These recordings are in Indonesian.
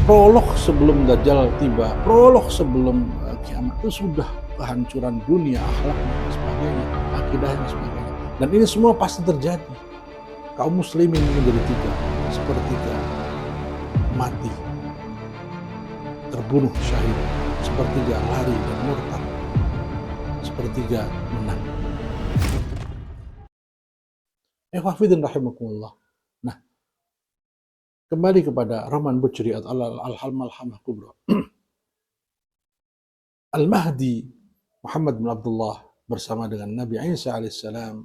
prolog sebelum Dajjal tiba, prolog sebelum kiamat itu sudah kehancuran dunia, akhlaknya dan sebagainya, akidahnya dan sebagainya. Dan ini semua pasti terjadi. Kaum muslimin menjadi tiga, sepertiga mati, terbunuh syahid, sepertiga lari dan murtad, sepertiga menang. Ikhwafidin rahimakumullah. Nah, kembali kepada Rahman Buchri Al-Malhamah Kubra. Al-Mahdi Muhammad bin Abdullah bersama dengan Nabi Isa alaihissalam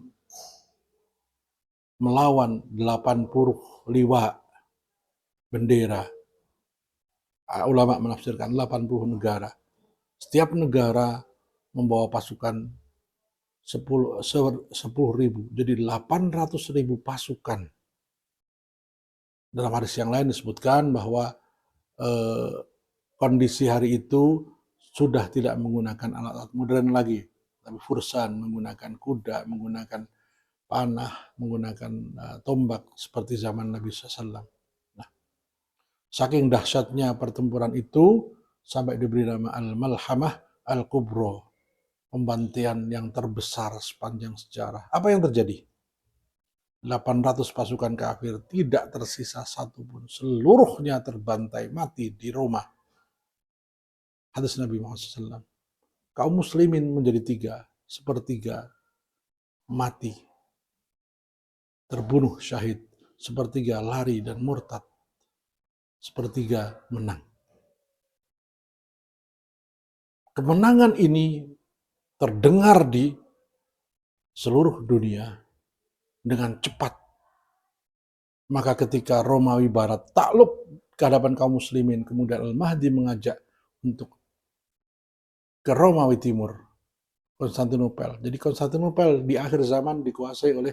melawan 80 liwa bendera. Ulama menafsirkan 80 negara. Setiap negara membawa pasukan 10.000, jadi 800.000 pasukan. Dalam hadis yang lain disebutkan bahwa kondisi hari itu sudah tidak menggunakan alat-alat modern lagi, tapi fursan, menggunakan kuda, menggunakan panah, menggunakan tombak seperti zaman Nabi SAW. Nah, saking dahsyatnya pertempuran itu sampai diberi nama Al-Malhamah Al-Kubra, pembantaian yang terbesar sepanjang sejarah. Apa yang terjadi? 800 pasukan kafir, tidak tersisa satupun, seluruhnya terbantai mati di Roma. Hadis Nabi Muhammad SAW. Kaum muslimin menjadi tiga, sepertiga mati, terbunuh syahid, sepertiga lari dan murtad, sepertiga menang. Kemenangan ini terdengar di seluruh dunia dengan cepat. Maka ketika Romawi Barat takluk ke hadapan kaum muslimin, kemudian Al-Mahdi mengajak untuk ke Romawi Timur, Konstantinopel. Jadi Konstantinopel di akhir zaman dikuasai oleh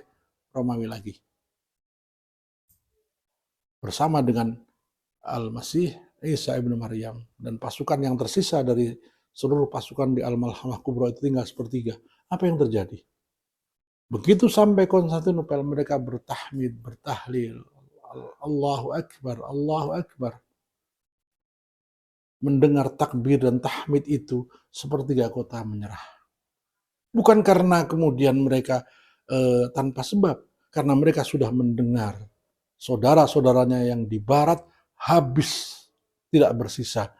Romawi lagi. Bersama dengan Al-Masih Isa ibnu Maryam, dan pasukan yang tersisa dari seluruh pasukan di Al-Malhamah Kubra itu tinggal sepertiga. Apa yang terjadi? Begitu sampai Konstantinopel, mereka bertahmid, bertahlil, Allahu Akbar, Allahu Akbar. Mendengar takbir dan tahmid itu, sepertiga kota menyerah. Bukan karena kemudian mereka tanpa sebab, karena mereka sudah mendengar saudara-saudaranya yang di barat habis, tidak bersisa.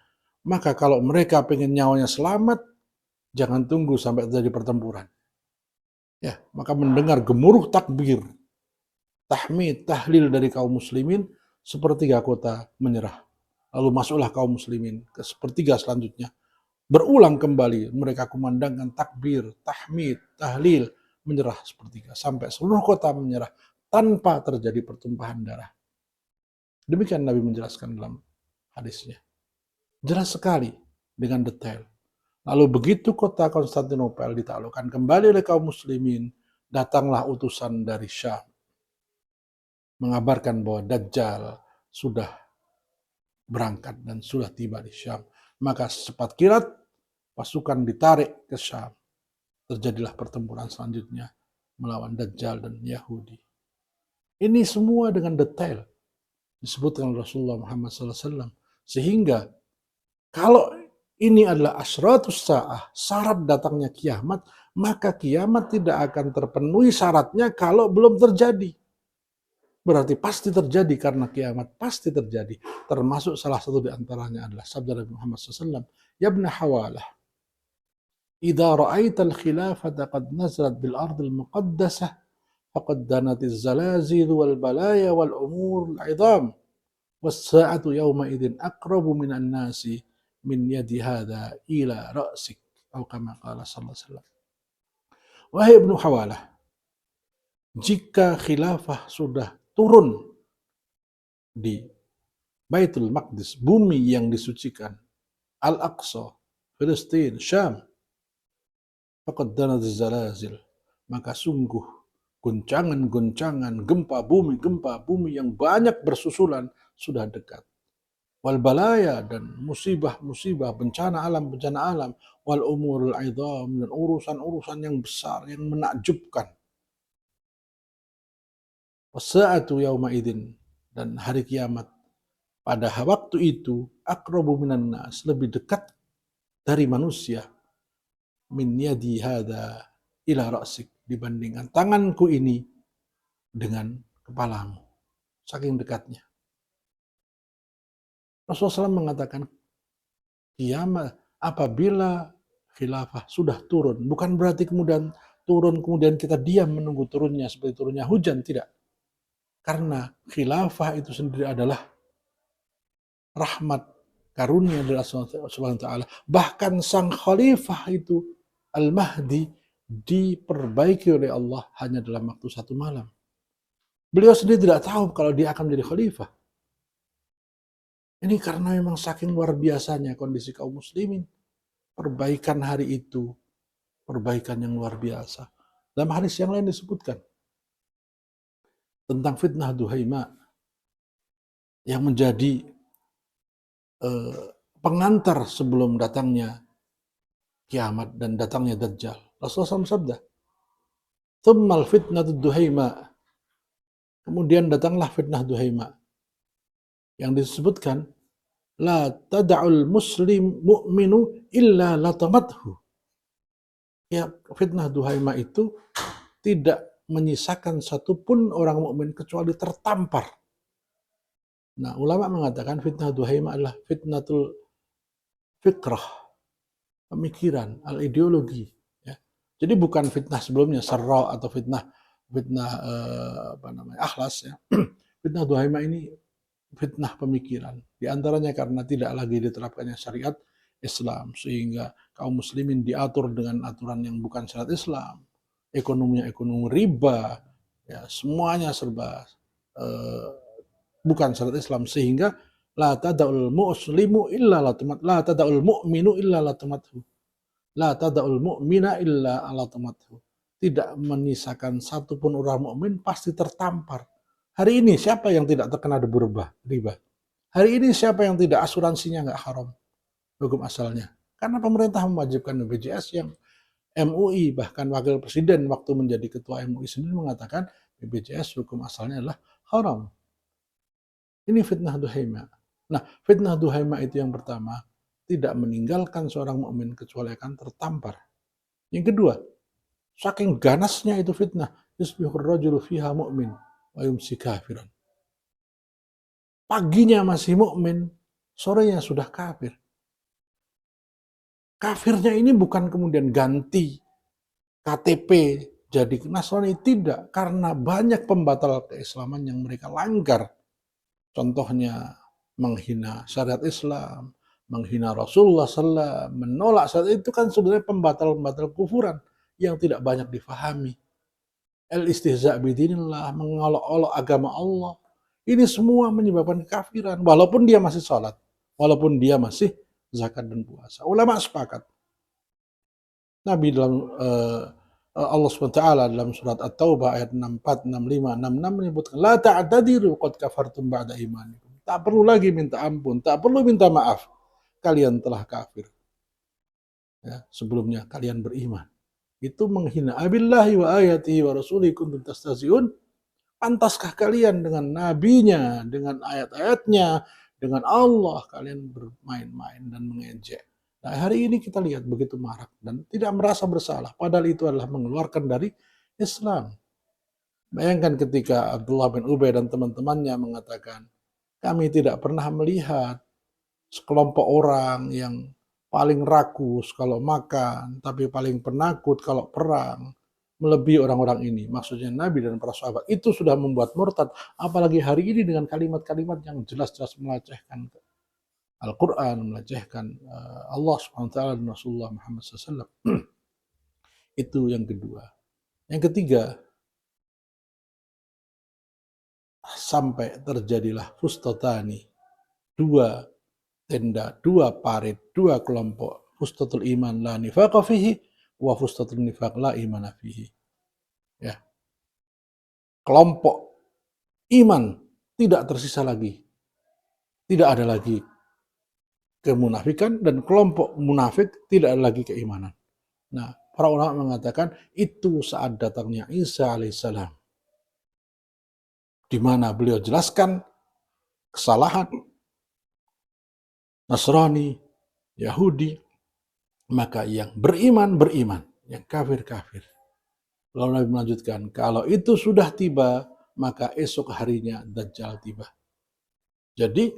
Maka kalau mereka pengen nyawanya selamat, jangan tunggu sampai terjadi pertempuran. Ya, maka mendengar gemuruh takbir, tahmid, tahlil dari kaum muslimin, sepertiga kota menyerah. Lalu masuklah kaum muslimin ke sepertiga selanjutnya. Berulang kembali, mereka kumandangkan takbir, tahmid, tahlil, menyerah sepertiga. Sampai seluruh kota menyerah tanpa terjadi pertumpahan darah. Demikian Nabi menjelaskan dalam hadisnya. Jelas sekali dengan detail. Lalu begitu kota Konstantinopel ditaklukkan kembali oleh kaum muslimin, datanglah utusan dari Syam mengabarkan bahwa Dajjal sudah berangkat dan sudah tiba di Syam. Maka secepat kilat pasukan ditarik ke Syam. Terjadilah pertempuran selanjutnya melawan Dajjal dan Yahudi. Ini semua dengan detail disebutkan Rasulullah Muhammad SAW. Sehingga kalau ini adalah asyratus sa'ah, syarat datangnya kiamat, maka kiamat tidak akan terpenuhi syaratnya kalau belum terjadi. Berarti pasti terjadi, karena kiamat pasti terjadi. Termasuk salah satu di antaranya adalah sabda Nabi Muhammad SAW, Ya ibn Hawalah, idza ra'aita al-khilafata qad nazalat bil ardil muqaddasah, faqad danatiz zalazil wal balaya wal umur al-'idham, was sa'atu yawma idzin aqrabu minan nasi min yadi hadha ila ra'sik, atau kama qala sallallahu alaihi wasallam. Wahai Ibnu Hawalah, jika khilafah sudah turun di Baitul Maqdis, bumi yang disucikan, Al-Aqsa, Filistin, Syam, faqad danat zalazil, maka sungguh goncangan-goncangan, gempa bumi yang banyak bersusulan sudah dekat. Wal balaya, dan musibah-musibah, bencana alam, wal umurul aidham, dan urusan-urusan yang besar, yang menakjubkan. Wasa'atu yauma idzin, dan hari kiamat pada waktu itu aqrabu minan nas, lebih dekat dari manusia, min yadi hadza ila ra'sik, dibandingkan tanganku ini dengan kepalamu. Saking dekatnya. Rasulullah SAW mengatakan, kiamat apabila khilafah sudah turun, bukan berarti kemudian turun kemudian kita diam menunggu turunnya seperti turunnya hujan, tidak. Karena khilafah itu sendiri adalah rahmat, karunia dari Allah Subhanahu wa taala. Bahkan sang khalifah itu Al-Mahdi diperbaiki oleh Allah hanya dalam waktu 1 malam. Beliau sendiri tidak tahu kalau dia akan menjadi khalifah. Ini karena memang saking luar biasanya kondisi kaum muslimin. Perbaikan hari itu, perbaikan yang luar biasa. Dalam hadis yang lain disebutkan tentang fitnah Duhaima yang menjadi pengantar sebelum datangnya kiamat dan datangnya Dajjal. Rasulullah SAW sabda, "Tsummal fitnatu Duhaima." Kemudian datanglah fitnah Duhaima yang disebutkan, la tada'ul muslim mu'minu illa latamathu. Ya, fitnah Duhaima itu tidak menyisakan satupun orang mukmin kecuali tertampar. Nah, ulama mengatakan fitnah Duhaima adalah fitnatul fikrah, pemikiran, al-ideologi. Ya. Jadi bukan fitnah sebelumnya, sarra atau fitnah akhlas. Ya. Fitnah Duhaima ini fitnah pemikiran. Di antaranya karena tidak lagi diterapkannya syariat Islam, sehingga kaum muslimin diatur dengan aturan yang bukan syariat Islam. Ekonominya ekonomi riba, ya, semuanya serba bukan syariat Islam, sehingga la tada'ul muslimu illa latamat, la tada'ul mu'minu illa latamathu, la tada'ul mu'mina illa latamathu. Tidak menyisakan satupun orang mukmin pasti tertampar. Hari ini siapa yang tidak terkena debu riba? Hari ini siapa yang tidak asuransinya nggak haram hukum asalnya? Karena pemerintah mewajibkan BPJS yang MUI, bahkan wakil presiden waktu menjadi ketua MUI sendiri mengatakan BPJS hukum asalnya adalah haram. Ini fitnah Duhaima. Nah, fitnah Duhaima itu yang pertama, tidak meninggalkan seorang mukmin kecuali akan tertampar. Yang kedua, saking ganasnya itu fitnah, yusbihur rajulu fiha mu'min wa yumsi kafiran. Paginya masih mukmin, sorenya sudah kafir. Kafirnya ini bukan kemudian ganti KTP jadi Nasrani, tidak, karena banyak pembatal keislaman yang mereka langgar. Contohnya menghina syariat Islam, menghina Rasulullah SAW, menolak syariat, itu kan sebenarnya pembatal-pembatal kufuran yang tidak banyak difahami. Al-istihza' bidinillah, mengolok-olok agama Allah. Ini semua menyebabkan kekafiran, walaupun dia masih sholat, walaupun dia masih zakat dan puasa. Ulama sepakat. Nabi dalam Allah SWT dalam surat At-Taubah ayat 64, 65, 66 menyebutkan, la ta'tadiru qad kafartum ba'da imanikum. Tak perlu lagi minta ampun, tak perlu minta maaf. Kalian telah kafir. Ya, sebelumnya kalian beriman. Itu menghina abillahi wa ayatihi wa rasulihi kuntum tastahzi'un. Pantaskah kalian dengan nabinya, dengan ayat-ayatnya, dengan Allah kalian bermain-main dan mengejek. Nah, hari ini kita lihat begitu marak dan tidak merasa bersalah, padahal itu adalah mengeluarkan dari Islam. Bayangkan ketika Abdullah bin Ubay dan teman-temannya mengatakan, kami tidak pernah melihat sekelompok orang yang paling rakus kalau makan, tapi paling penakut kalau perang, melebihi orang-orang ini. Maksudnya Nabi dan para sahabat itu sudah membuat murtad, apalagi hari ini dengan kalimat-kalimat yang jelas-jelas melecehkan Al-Quran, melecehkan Allah SWT dan Rasulullah Muhammad SAW. Itu yang kedua. Yang ketiga, sampai terjadilah fustatani, dua tenda, dua parit, dua kelompok. Fustatul iman la nifaqa fihi, wa fustatul nifaq la imana fihi. Ya. Kelompok iman tidak tersisa lagi. Tidak ada lagi kemunafikan, dan kelompok munafik tidak ada lagi keimanan. Nah, para ulama mengatakan itu saat datangnya Isa alaihissalam, di mana beliau jelaskan kesalahan Nasrani, Yahudi, maka yang beriman, beriman, yang kafir, kafir. Lalu Nabi melanjutkan, kalau itu sudah tiba, maka esok harinya Dajjal tiba. Jadi,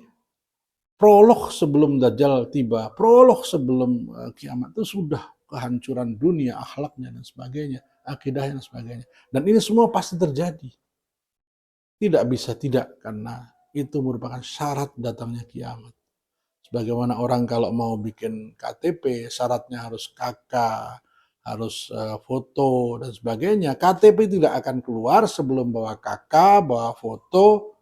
prolog sebelum Dajjal tiba, prolog sebelum kiamat itu sudah kehancuran dunia, akhlaknya dan sebagainya, akidahnya dan sebagainya. Dan ini semua pasti terjadi. Tidak bisa tidak, karena itu merupakan syarat datangnya kiamat. Sebagaimana orang kalau mau bikin KTP, syaratnya harus KK, harus foto dan sebagainya. KTP tidak akan keluar sebelum bawa KK, bawa foto,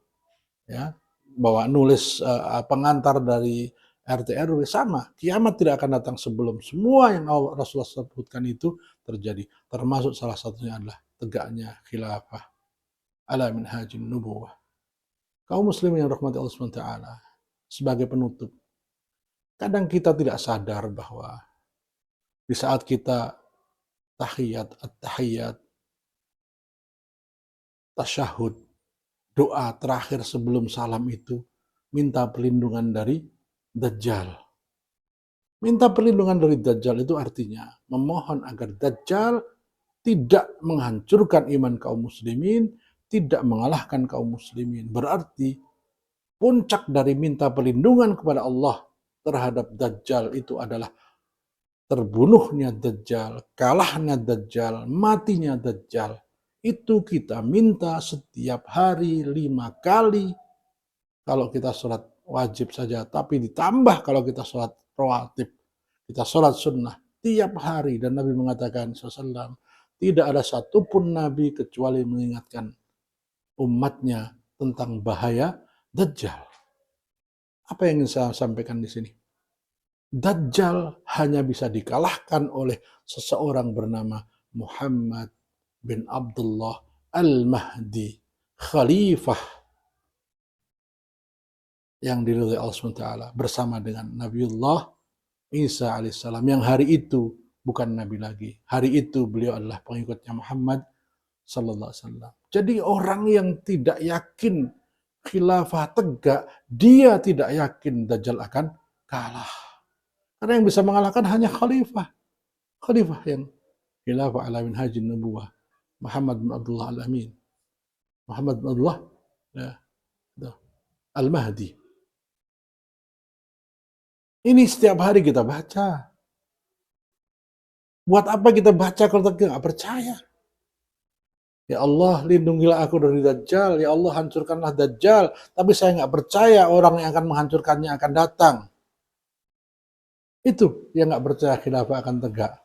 ya, bawa nulis pengantar dari RT RW. Sama, kiamat tidak akan datang sebelum semua yang Rasulullah sebutkan itu terjadi. Termasuk salah satunya adalah tegaknya khilafah ala minhajin nubuwah. Kaum muslimin yang rahmati Allah SWT, sebagai penutup, kadang kita tidak sadar bahwa di saat kita tahiyat, at-tahiyat, tasyahud, doa terakhir sebelum salam itu, minta perlindungan dari Dajjal. Minta perlindungan dari Dajjal itu artinya memohon agar Dajjal tidak menghancurkan iman kaum muslimin, tidak mengalahkan kaum muslimin. Berarti puncak dari minta perlindungan kepada Allah terhadap Dajjal itu adalah terbunuhnya Dajjal, kalahnya Dajjal, matinya Dajjal. Itu kita minta setiap hari 5 kali kalau kita sholat wajib saja. Tapi ditambah kalau kita sholat rawatib, kita sholat sunnah tiap hari. Dan Nabi mengatakan SAW, tidak ada satupun Nabi kecuali mengingatkan umatnya tentang bahaya Dajjal. Apa yang ingin saya sampaikan di sini? Dajjal hanya bisa dikalahkan oleh seseorang bernama Muhammad bin Abdullah Al-Mahdi, Khalifah yang diridhai Allah SWT bersama dengan Nabiullah Isa alaihissalam, yang hari itu bukan Nabi lagi. Hari itu beliau adalah pengikutnya Muhammad sallallahu alaihi wasallam. Jadi orang yang tidak yakin khilafah tegak, dia tidak yakin Dajjal akan kalah. Karena yang bisa mengalahkan hanya khalifah. Khalifah yang khilafah ala minhajin nubuwah. Muhammad bin Abdullah al-Amin. Muhammad bin Abdullah ya, al-Mahdi. Ini setiap hari kita baca. Buat apa kita baca kalau kita nggak percaya? Ya Allah, lindungilah aku dari Dajjal. Ya Allah, hancurkanlah Dajjal. Tapi saya nggak percaya orang yang akan menghancurkannya akan datang. Itu yang nggak percaya khilafah akan tegak.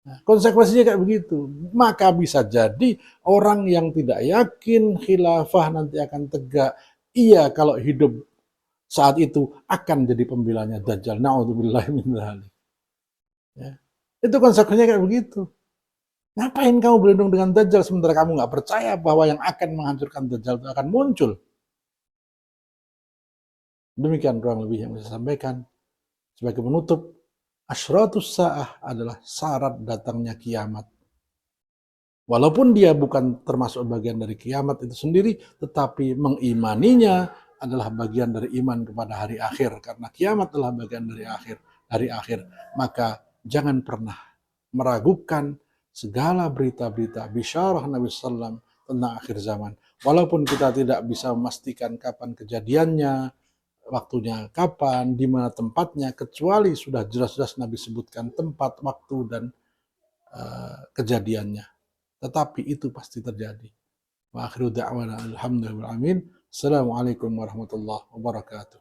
Nah, konsekuensinya kayak begitu. Maka bisa jadi orang yang tidak yakin khilafah nanti akan tegak, ia kalau hidup saat itu akan jadi pembelanya Dajjal. Na'udzubillahi min dzalik. Ya. Itu konsekuensinya kayak begitu. Ngapain kamu berlindung dengan Dajjal sementara kamu nggak percaya bahwa yang akan menghancurkan Dajjal itu akan muncul? Demikian kurang lebih yang saya sampaikan. Sebagai penutup, asyratus sa'ah adalah syarat datangnya kiamat. Walaupun dia bukan termasuk bagian dari kiamat itu sendiri, tetapi mengimaninya adalah bagian dari iman kepada hari akhir. Karena kiamat adalah bagian dari hari akhir. Maka jangan pernah meragukan segala berita-berita bisyarah Nabi SAW tentang akhir zaman. Walaupun kita tidak bisa memastikan kapan kejadiannya, waktunya kapan, di mana tempatnya, kecuali sudah jelas-jelas Nabi sebutkan tempat, waktu, dan kejadiannya. Tetapi itu pasti terjadi. Wa akhiru da'wana alhamdulillah. Assalamualaikum warahmatullahi wabarakatuh.